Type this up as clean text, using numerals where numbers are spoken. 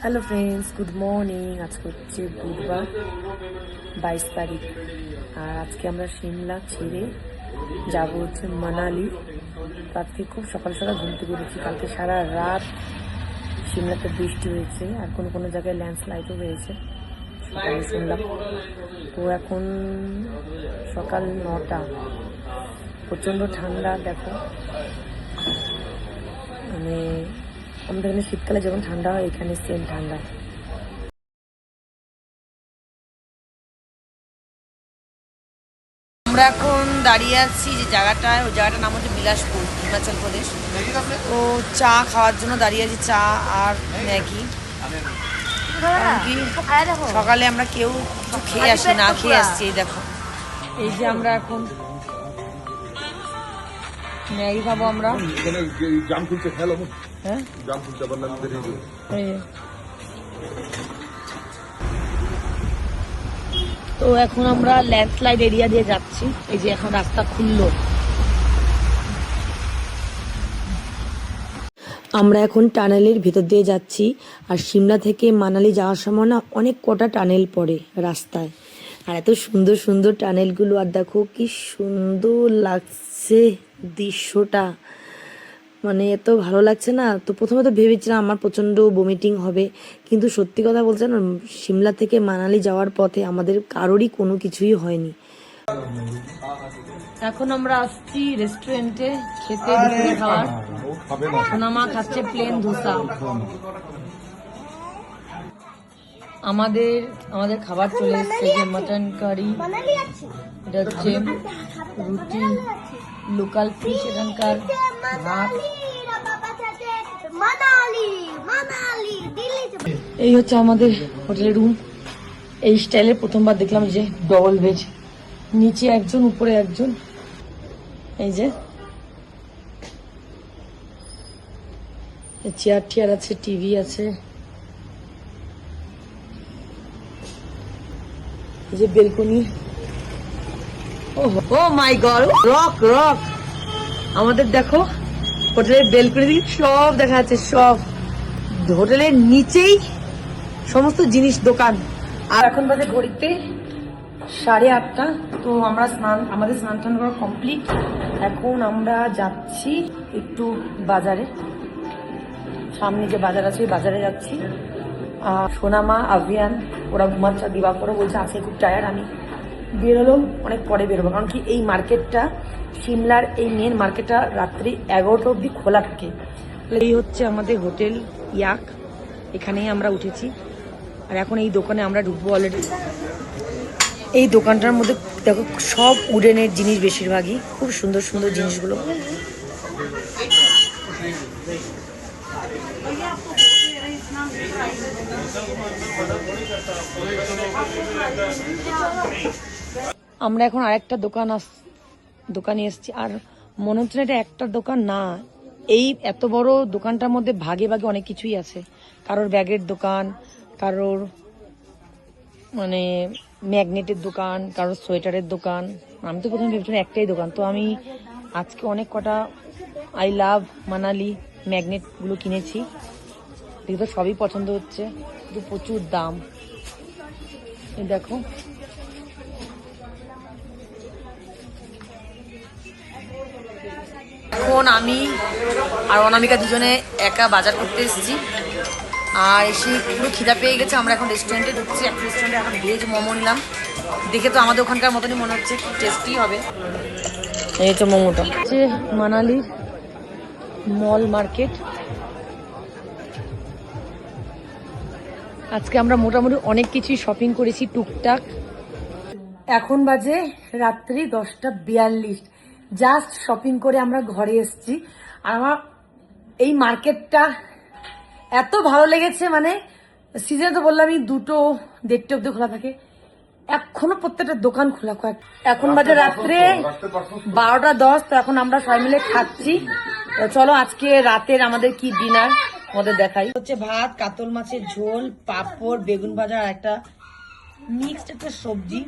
Hello friends, good morning. আজকে হচ্ছে বুধবার 22 তারিখ। আর আজকে আমরা সিমলা ছেড়ে যাব হচ্ছে মানালি। আজকে খুব সকাল সকাল ঘুম থেকে উঠেছি। কালকে সারা রাত সিমলাতে বৃষ্টি হয়েছে, আর কোনো কোনো জায়গায় ল্যান্ডস্লাইডও হয়েছে সকালে শুনলাম। তো এখন সকাল 9টা, প্রচণ্ড ঠান্ডা। দেখো, মানে আমাদের এখানে শীতকালে যেমন ঠান্ডা হয়, এখানে সেম ঠান্ডা। আমরা এখন দাঁড়িয়ে আছি যে জায়গাটায়, ওই জায়গাটার নাম হচ্ছে বিলাসপুর, হিমাচল প্রদেশ। তো চা খাওয়ার জন্য দাঁড়িয়ে আছি, চা আর ম্যাগি। সকালে আমরা কেউ কিছু খেয়ে আসি, না খেয়ে আসছি। এই দেখো, এই যে আমরা এখন ম্যাগি খাবো আমরা। হ্যাঁ, তো এখন আমরা ল্যান্ডস্লাইড এরিয়া দিয়ে যাচ্ছি। এই যে এখন রাস্তা খুললো। আমরা এখন টানেলের ভিতর দিয়ে যাচ্ছি। আর সিমলা থেকে মানালি যাওয়ার সময় না অনেক কটা টানেল পড়ে রাস্তায়, আর এত সুন্দর সুন্দর টানেলগুলো। আর দেখো কি সুন্দর লাগছে দৃশ্যটা, মানে এত ভালো লাগছে না। তো প্রথমে তো ভেবেছিলাম আমার প্রচণ্ড বমিটিং হবে, কিন্তু সত্যি কথা বলছে না, সিমলা থেকে মানালি যাওয়ার পথে আমাদের কারোরই কোনো কিছুই হয়নি। এখন আমরা আসছি রেস্টুরেন্টে খেতে, দুপুরে খাওয়ার। সোনামা খাচ্ছে প্লেন ধোসা। আমাদের খাবার চলে এসছে, যে মাটন কারি, এটা হচ্ছে রুটি, লোকাল ফিশ, এখানকার ভাত। এই হচ্ছে আমাদের হোটেলের রুম। এই স্টাইলে প্রথমবার দেখলাম যে ডবল বেড, নিচে একজন উপরে একজন। এই যে চেয়ার টিয়ার আছে, টিভি আছে। এই যে বেলকনি। ও মাই গড, রক রক। আমাদের দেখো হোটেলের বেলকনি থেকে সব দেখা যাচ্ছে, সব হোটেলের নিচেই সমস্ত জিনিস, দোকান। আর এখন বাজে ঘড়িতে 8:30। তো আমরা আমাদের স্নান টান করা কমপ্লিট। এখন আমরা যাচ্ছি একটু বাজারে, সামনে যে বাজার আছে ওই বাজারে যাচ্ছি। সোনামা, আভিয়ান ওরা ঘুমাচ্ছে, দিবাকরও বলছে আজকে খুব টায়ার্ড। আমি বেরোলো অনেক পরে বেরোবো, কারণ কি এই মার্কেটটা, সিমলার এই মেন মার্কেটটা রাত্রি 11টা অবধি খোলা থাকে। এই হচ্ছে আমাদের হোটেল ইয়াক, এখানেই আমরা উঠেছি। আর এখন এই দোকানে আমরা ঢুকবো অলরেডি। এই দোকানটার মধ্যে দেখো সব উডেনের জিনিস, বেশিরভাগই খুব সুন্দর সুন্দর জিনিসগুলো। আমরা এখন আরেকটা দোকানে এসেছি, আর মনে হচ্ছে না এটা একটা দোকান না, এই এত বড় দোকানটার মধ্যে ভাগে ভাগে অনেক কিছুই আছে। কারোর ব্যাগের দোকান, কারোর মানে ম্যাগনেটের দোকান, কারোর সোয়েটারের দোকান। আমি তো প্রথমে ভেবেছিলাম একটাই দোকান। তো আমি আজকে অনেক কটা আই লাভ মানালি ম্যাগনেটগুলো কিনেছি। দেখো সবই পছন্দ হচ্ছে, কিন্তু প্রচুর দাম। এই দেখো, এখন আমি আর অনামিকা দুজনে একা বাজার করতে এসেছি। আর এসে পুরো খিদা পেয়ে গেছে। আমরা এখন রেস্টুরেন্টে ঢুকছি, একটা রেস্টুরেন্টে এখন ভেজ মোমো নিলাম। দেখে তো আমাদের ওখানকার মতনই মনে হচ্ছে, খুব টেস্টি হবে। এই তো মোমোটা হচ্ছে মানালির মল মার্কেট। আজকে আমরা মোটামুটি অনেক কিছুই শপিং করেছি টুকটাক। এখন বাজে রাত্রি 10:42। জাস্ট শপিং করে আমরা ঘরে এসেছি। আর আমার এই মার্কেটটা এত ভালো লেগেছে, মানে সিজনে তো বললাম 2-1:30 অব্দি খোলা থাকে, এখনো প্রত্যেকটা দোকান খোলা। এখন বাজে রাত্রে 12:10। তো এখন আমরা সবাই মিলে খাচ্ছি। চলো আজকে রাতের আমাদের কি ডিনার আমাদের দেখাই। হচ্ছে ভাত, কাতল মাছের ঝোল, পাঁপড়, বেগুন ভাজা, আর একটা মিক্সড একটা সবজি।